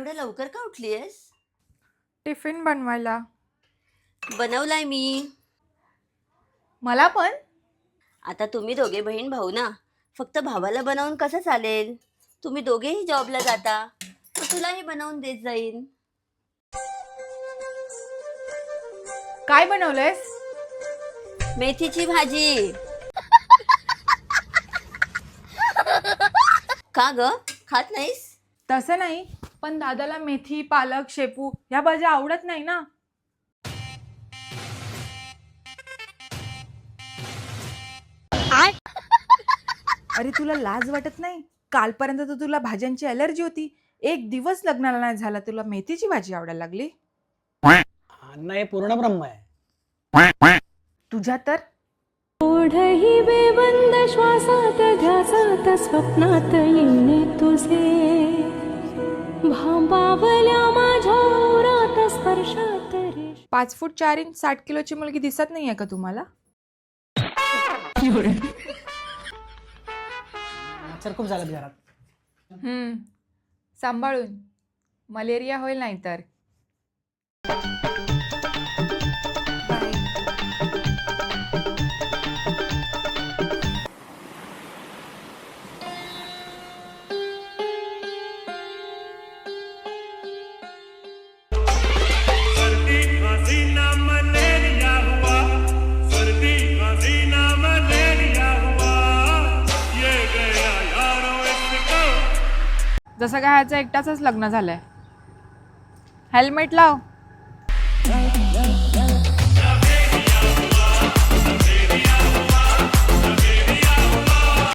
एवढ्या लवकर का उठलीयस? टिफिन बनवायला. बनवलाय मी. मला पण. आता तुम्ही दोघे बहीण भाऊ ना, फक्त भावाला बनवून कसं चालेल? तुम्ही दोघेही जॉबला जाता, तर तुलाही बनवून देत जाईन. काय बनवलंयस? मेथीची भाजी. का ग, खात नाहीस? तसं नाही, पण दादाला मेथी, पालक, शेपू ह्या भाज्या आवडत नाही ना. अरे तुला लाज वाटत नाही? कालपर्यंत तर तुला भाज्यांची अलर्जी होती. एक दिवस लग्नाला नाही झाला तुला मेथीची भाजी आवडायला लागली. अन्न हे पूर्ण ब्रह्म आहे. तुझ्या तर ओढही बेबंद श्वासात ध्यासात स्वप्नात येणे तुझे भांबावल्या माझ्या ओरात स्पर्शात रे. 5 फूट 4 इंच 60 किलोची मुलगी दिसत नाहीये का तुम्हाला? मच्छर खूप झालेत घरात. सांभाळून, मलेरिया होईल नाही तर. सर्दी हसीना मलेरिया हुआ, सर्दी हसीना मलेरिया हुआ, ये गया यारो इसको. जसं काय ह्याचं एकटाच लग्न झालंय. हेल्मेट लाव.